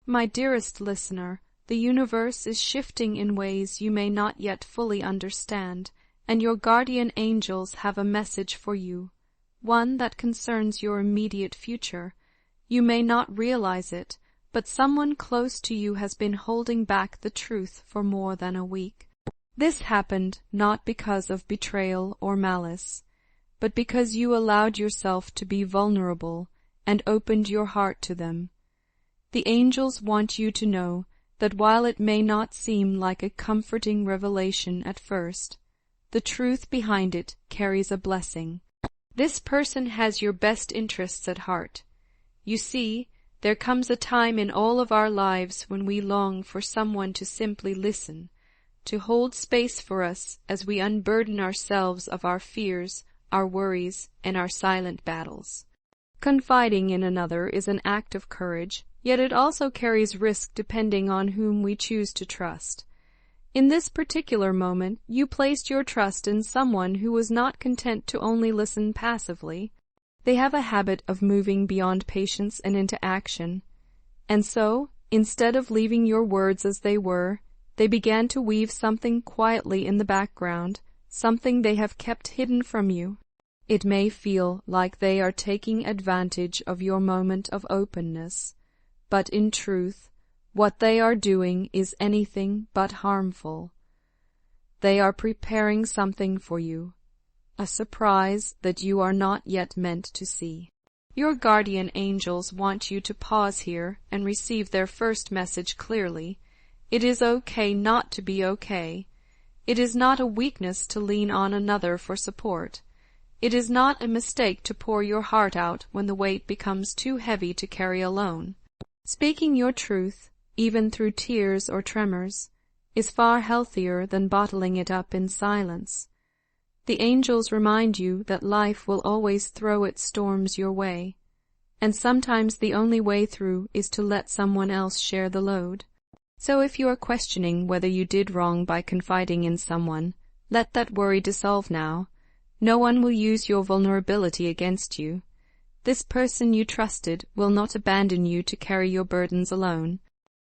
My dearest listener, the universe is shifting in ways you may not yet fully understand, and your guardian angels have a message for you, one that concerns your immediate future. You may not realize it, but someone close to you has been holding back the truth for more than a week. This happened not because of betrayal or malice, but because you allowed yourself to be vulnerable and opened your heart to them. The angels want you to know that while it may not seem like a comforting revelation at first, the truth behind it carries a blessing. This person has your best interests at heart. You see, there comes a time in all of our lives when we long for someone to simply listen, to hold space for us as we unburden ourselves of our fears, our worries, and our silent battles. Confiding in another is an act of courage, yet it also carries risk depending on whom we choose to trust. In this particular moment, you placed your trust in someone who was not content to only listen passively. They have a habit of moving beyond patience and into action. And so, instead of leaving your words as they were, they began to weave something quietly in the background, something they have kept hidden from you. It may feel like they are taking advantage of your moment of openness, but in truth, what they are doing is anything but harmful. They are preparing something for you, a surprise that you are not yet meant to see. Your guardian angels want you to pause here and receive their first message clearly. It is okay not to be okay. It is not a weakness to lean on another for support. It is not a mistake to pour your heart out when the weight becomes too heavy to carry alone. Speaking your truth, even through tears or tremors, is far healthier than bottling it up in silence. The angels remind you that life will always throw its storms your way, and sometimes the only way through is to let someone else share the load. So if you are questioning whether you did wrong by confiding in someone, let that worry dissolve now. No one will use your vulnerability against you. This person you trusted will not abandon you to carry your burdens alone.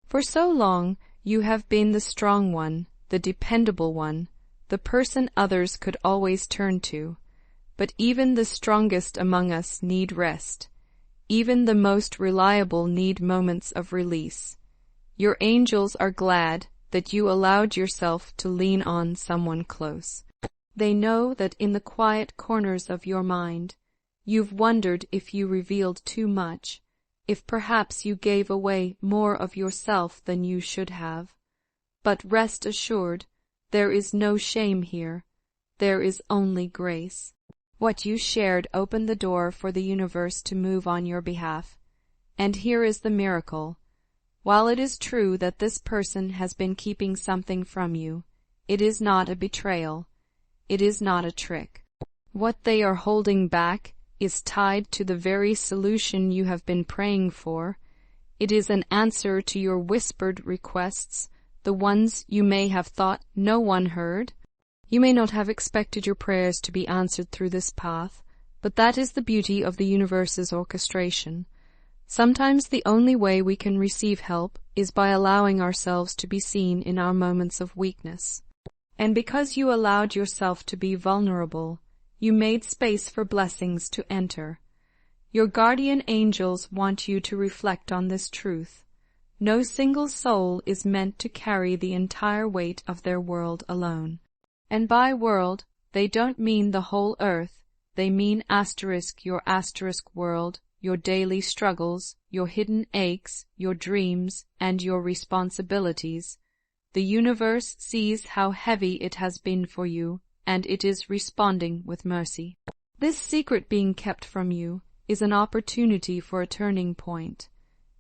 For so long, you have been the strong one, the dependable one, the person others could always turn to. But even the strongest among us need rest. Even the most reliable need moments of release. Your angels are glad that you allowed yourself to lean on someone close. They know that in the quiet corners of your mind, you've wondered if you revealed too much, if perhaps you gave away more of yourself than you should have. But rest assured, there is no shame here. There is only grace. What you shared opened the door for the universe to move on your behalf. And here is the miracle. While it is true that this person has been keeping something from you, it is not a betrayal. It is not a trick. What they are holding back is tied to the very solution you have been praying for. It is an answer to your whispered requests, the ones you may have thought no one heard. You may not have expected your prayers to be answered through this path, but that is the beauty of the universe's orchestration. Sometimes the only way we can receive help is by allowing ourselves to be seen in our moments of weakness. And because you allowed yourself to be vulnerable, you made space for blessings to enter. Your guardian angels want you to reflect on this truth. No single soul is meant to carry the entire weight of their world alone. And by world, they don't mean the whole earth. They mean your world, your daily struggles, your hidden aches, your dreams, and your responsibilities. The universe sees how heavy it has been for you, and it is responding with mercy. This secret being kept from you is an opportunity for a turning point,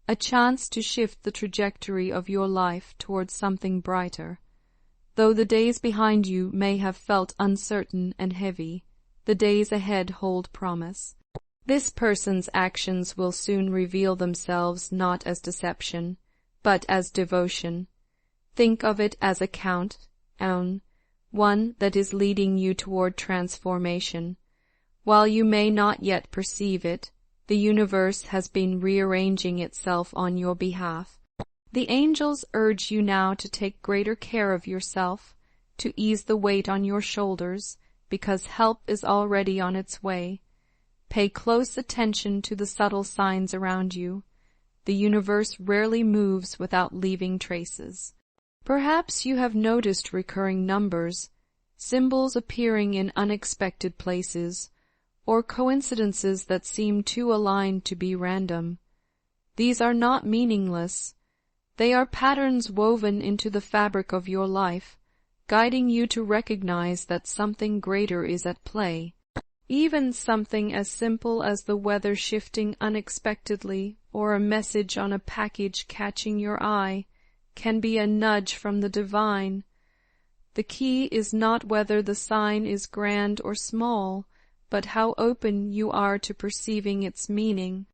a chance to shift the trajectory of your life towards something brighter. Though the days behind you may have felt uncertain and heavy, the days ahead hold promise. This person's actions will soon reveal themselves not as deception, but as devotion. Think of it as a countdown, one that is leading you toward transformation. While you may not yet perceive it, the universe has been rearranging itself on your behalf. The angels urge you now to take greater care of yourself, to ease the weight on your shoulders, because help is already on its way. Pay close attention to the subtle signs around you. The universe rarely moves without leaving traces. Perhaps you have noticed recurring numbers, symbols appearing in unexpected places, or coincidences that seem too aligned to be random. These are not meaningless. They are patterns woven into the fabric of your life, guiding you to recognize that something greater is at play. Even something as simple as the weather shifting unexpectedly or a message on a package catching your eye can be a nudge from the divine. The key is not whether the sign is grand or small, but how open you are to perceiving its meaning.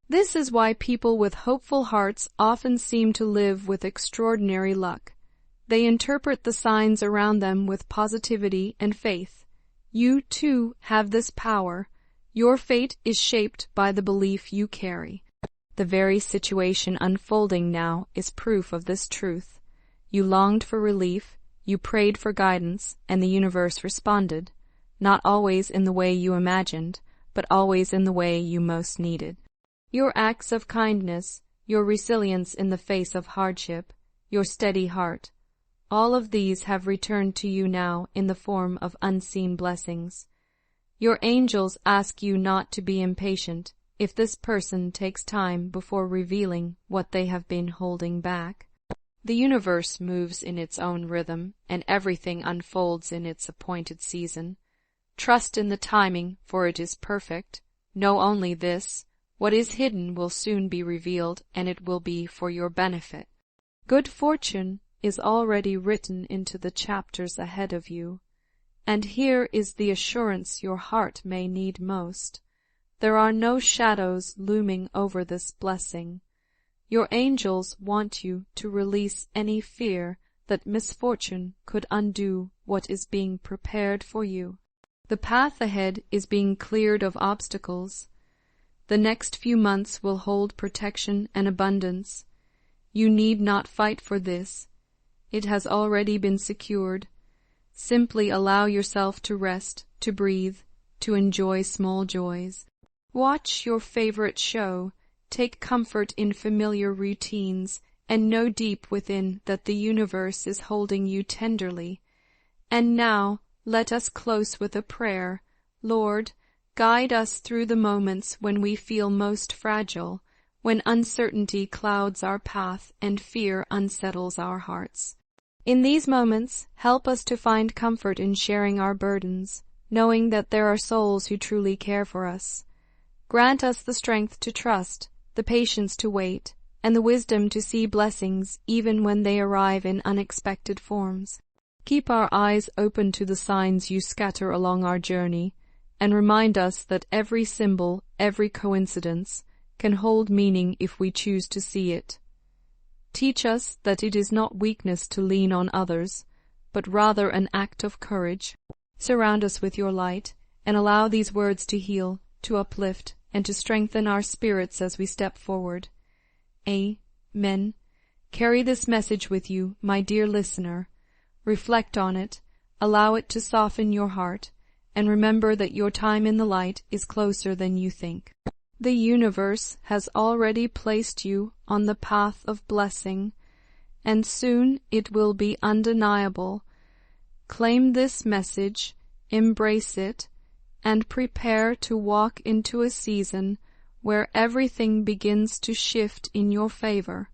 This is why people with hopeful hearts often seem to live with extraordinary luck. They interpret the signs around them with positivity and faith. You, too, have this power. Your fate is shaped by the belief you carry. The very situation unfolding now is proof of this truth. You longed for relief, you prayed for guidance, and the universe responded, not always in the way you imagined, but always in the way you most needed. Your acts of kindness, your resilience in the face of hardship, your steady heart, all of these have returned to you now in the form of unseen blessings. Your angels ask you not to be impatient if this person takes time before revealing what they have been holding back. The universe moves in its own rhythm, and everything unfolds in its appointed season. Trust in the timing, for it is perfect. Know only this: what is hidden will soon be revealed, and it will be for your benefit. Good fortune is already written into the chapters ahead of you, and here is the assurance your heart may need most. There are no shadows looming over this blessing. Your angels want you to release any fear that misfortune could undo what is being prepared for you. The path ahead is being cleared of obstacles. The next few months will hold protection and abundance. You need not fight for this. It has already been secured. Simply allow yourself to rest, to breathe, to enjoy small joys. Watch your favorite show, take comfort in familiar routines, and know deep within that the universe is holding you tenderly. And now, let us close with a prayer. Lord, guide us through the moments when we feel most fragile, when uncertainty clouds our path and fear unsettles our hearts. In these moments, help us to find comfort in sharing our burdens, knowing that there are souls who truly care for us. Grant us the strength to trust, the patience to wait, and the wisdom to see blessings even when they arrive in unexpected forms. Keep our eyes open to the signs you scatter along our journey, and remind us that every symbol, every coincidence, can hold meaning if we choose to see it. Teach us that it is not weakness to lean on others, but rather an act of courage. Surround us with your light, and allow these words to heal, to uplift, and to strengthen our spirits as we step forward. Amen. Carry this message with you, my dear listener. Reflect on it, allow it to soften your heart, and remember that your time in the light is closer than you think. The universe has already placed you on the path of blessing, and soon it will be undeniable. Claim this message, embrace it, and prepare to walk into a season where everything begins to shift in your favor.